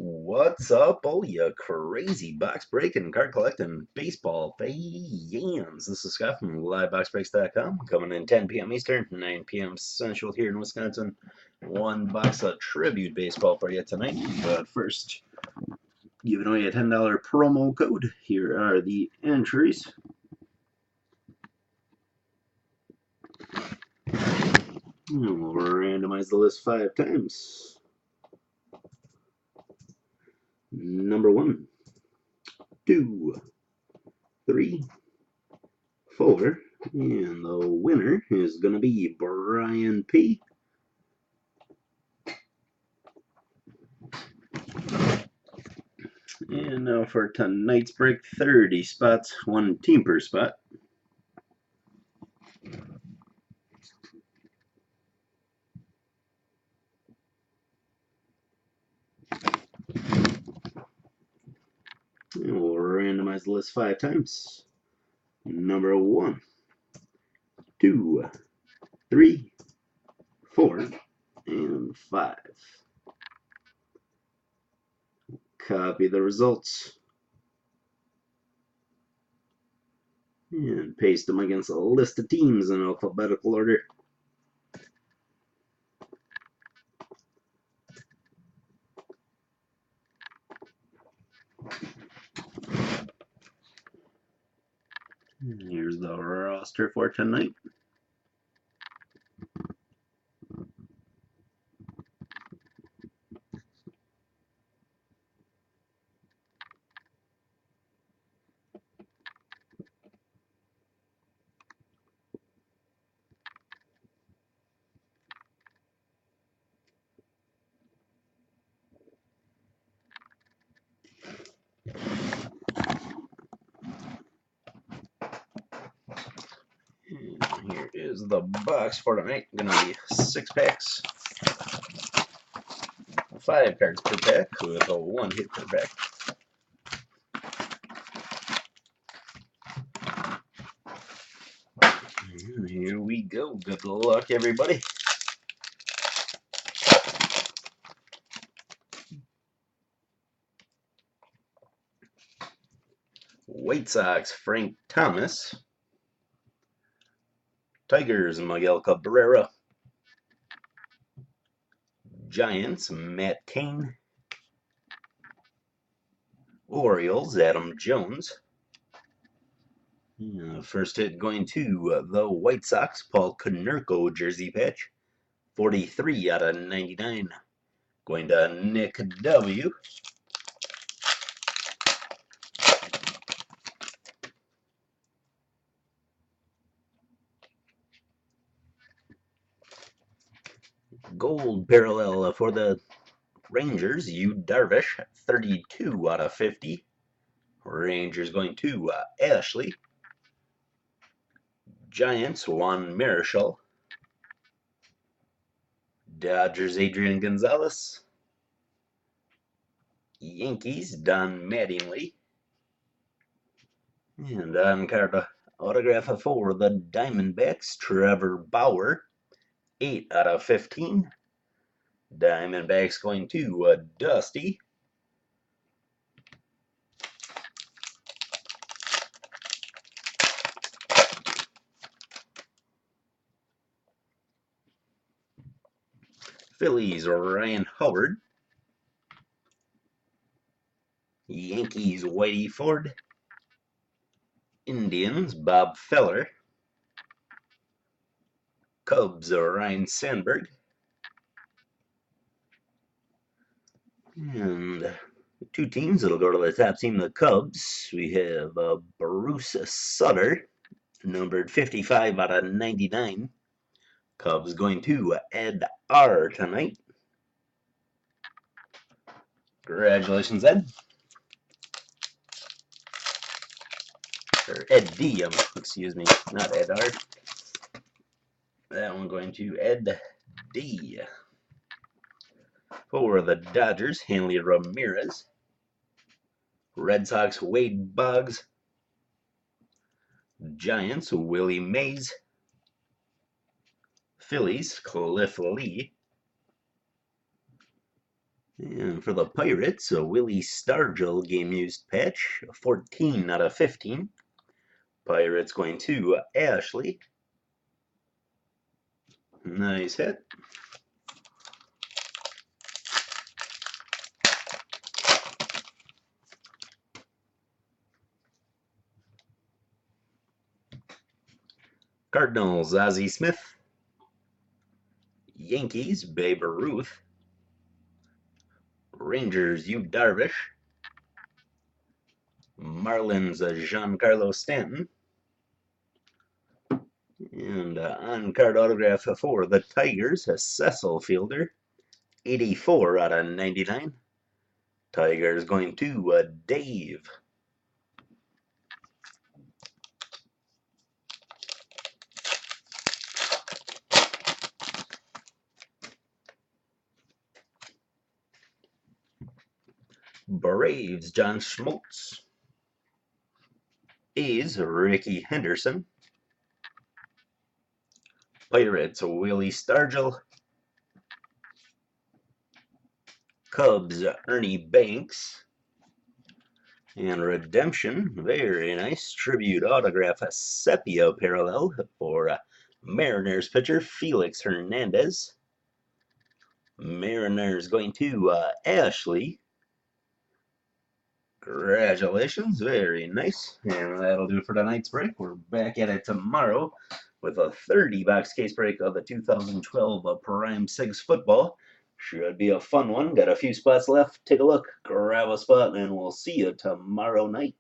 What's up, all you crazy box breaking, card collecting, baseball fans? This is Scott from LiveBoxBreaks.com, coming in 10 p.m. Eastern, 9 p.m. Central here in Wisconsin. One box of tribute baseball for you tonight. But first, giving away a $10 promo code. Here are the entries. We'll randomize the list 5 times. Number 1, 2, 3, 4, and the winner is going to be Brian P. And now for tonight's break, 30 spots, 1 team per spot. And we'll randomize the list 5 times. Number 1, 2, 3, 4, and 5. Copy the results. And paste them against a list of teams in alphabetical order. And here's the roster for tonight. And here is the box for tonight. Gonna be 6 packs, 5 cards per pack with a 1 hit per pack. And here we go. Good luck, everybody. White Sox, Frank Thomas. Tigers, Miguel Cabrera. Giants, Matt Cain. Orioles, Adam Jones. First hit going to the White Sox, Paul Konerko jersey patch. 43 out of 99. Going to Nick W. Gold parallel for the Rangers, Yu Darvish. 32 out of 50. Rangers going to Ashley. Giants, Juan Marichal. Dodgers, Adrian Gonzalez. Yankees, Don Mattingly. And on card autograph for the Diamondbacks, Trevor Bauer. 8 out of 15. Diamondbacks going to Dusty. Phillies, Ryan Howard. Yankees, Whitey Ford. Indians, Bob Feller. Cubs, Ryan Sandberg. And 2 teams that'll go to the top team, the Cubs. We have Bruce Sutter, numbered 55 out of 99. Cubs going to Ed R. tonight. Congratulations, Ed. Or Ed D, excuse me, not Ed R. That one going to Ed D. For the Dodgers, Hanley Ramirez. Red Sox, Wade Boggs. Giants, Willie Mays. Phillies, Cliff Lee. And for the Pirates, a Willie Stargell game-used patch, 14 out of 15. Pirates going to Ashley. Nice hit. Cardinals, Ozzie Smith. Yankees, Babe Ruth. Rangers, Yu Darvish. Marlins, Giancarlo Stanton. And on-card autograph for the Tigers, Cecil Fielder. 84 out of 99. Tigers going to Dave. Braves, John Schmaltz. A's, Ricky Henderson. Pirates, Willie Stargell. Cubs, Ernie Banks. And Redemption, very nice. Tribute autograph, Sepia parallel for Mariners pitcher Felix Hernandez. Mariners going to Ashley. Congratulations, very nice. And that'll do it for tonight's break. We're back at it tomorrow with a 30-box case break of the 2012 Prime 6 football. Should be a fun one. Got a few spots left. Take a look, grab a spot, and we'll see you tomorrow night.